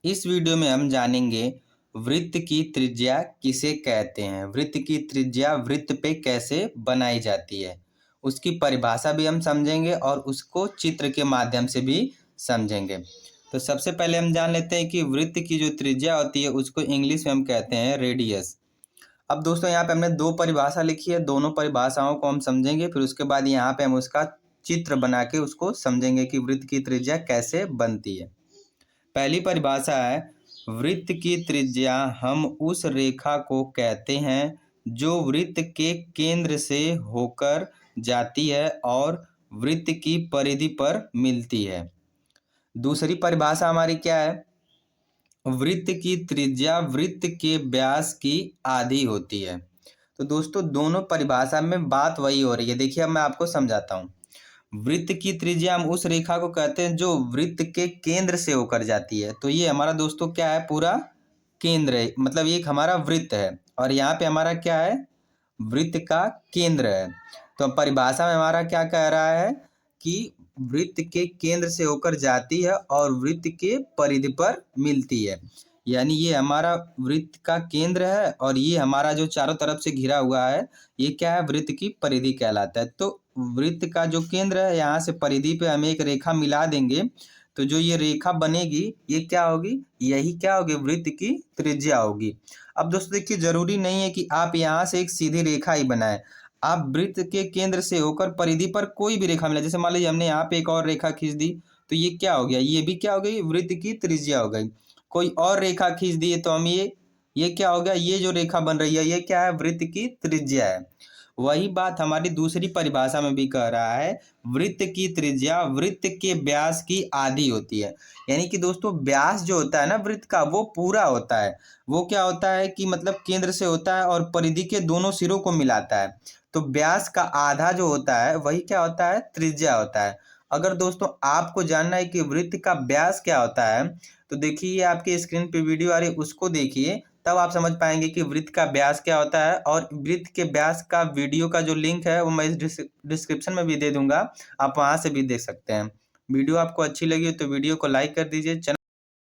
इस वीडियो में हम जानेंगे वृत्त की त्रिज्या किसे कहते हैं, वृत्त की त्रिज्या वृत्त पे कैसे बनाई जाती है, उसकी परिभाषा भी हम समझेंगे और उसको चित्र के माध्यम से भी समझेंगे। तो सबसे पहले हम जान लेते हैं कि वृत्त की जो त्रिज्या होती है उसको इंग्लिश में हम कहते हैं रेडियस। अब दोस्तों यहाँ पे हमने दो परिभाषा लिखी है, दोनों परिभाषाओं को हम समझेंगे, फिर उसके बाद यहाँ पे हम उसका चित्र बना के उसको समझेंगे कि वृत्त की त्रिज्या कैसे बनती है। पहली परिभाषा है, वृत्त की त्रिज्या हम उस रेखा को कहते हैं जो वृत्त के केंद्र से होकर जाती है और वृत्त की परिधि पर मिलती है। दूसरी परिभाषा हमारी क्या है? वृत्त की त्रिज्या वृत्त के व्यास की आधी होती है। तो दोस्तों दोनों परिभाषा में बात वही हो रही है। देखिए अब मैं आपको समझाता हूँ। वृत्त की त्रिज्या हम उस रेखा को कहते हैं जो वृत्त के केंद्र से होकर जाती है। तो ये हमारा दोस्तों क्या है? पूरा केंद्र है, मतलब ये एक हमारा वृत्त है और यहाँ पे हमारा क्या है? वृत्त का केंद्र है। तो परिभाषा में हमारा क्या कह रहा है कि वृत्त के केंद्र से होकर जाती है और वृत्त के परिधि पर मिलती है। यानी ये हमारा वृत्त का केंद्र है और ये हमारा जो चारों तरफ से घिरा हुआ है ये क्या है? वृत्त की परिधि कहलाता है। तो वृत्त का जो केंद्र है, यहाँ से परिधि पे हम एक रेखा मिला देंगे तो जो ये रेखा बनेगी ये क्या होगी? यही क्या होगी? वृत्त की त्रिज्या होगी। अब दोस्तों देखिए, जरूरी नहीं है कि आप यहाँ से एक सीधी रेखा ही बनाएं। आप वृत्त के केंद्र से होकर परिधि पर कोई भी रेखा मिला, जैसे मान लीजिए हमने यहाँ पे एक और रेखा खींच दी तो ये क्या हो गया? ये भी क्या हो गई? वृत्त की त्रिज्या हो गई। कोई और रेखा खींच दी तो हम ये क्या हो गया? ये जो रेखा बन रही है ये क्या है? वृत्त की त्रिज्या है। वही बात हमारी दूसरी परिभाषा में भी कह रहा है, वृत्त की त्रिज्या वृत्त के व्यास की आधी होती है। यानी कि दोस्तों व्यास जो होता है ना वृत्त का, वो पूरा होता है। वो क्या होता है कि मतलब केंद्र से होता है और परिधि के दोनों सिरों को मिलाता है। तो व्यास का आधा जो होता है वही क्या होता है? त्रिज्या होता है। अगर दोस्तों आपको जानना है कि वृत्त का व्यास क्या होता है तो देखिए, ये आपके स्क्रीन पे वीडियो आ रही है, उसको देखिए, तब आप समझ पाएंगे कि वृत्त का व्यास क्या होता है। और वृत्त के व्यास का वीडियो का जो लिंक है वो मैं इस डिस्क्रिप्शन में भी दे दूंगा, आप वहां से भी देख सकते हैं। वीडियो आपको अच्छी लगी तो वीडियो को लाइक कर दीजिए।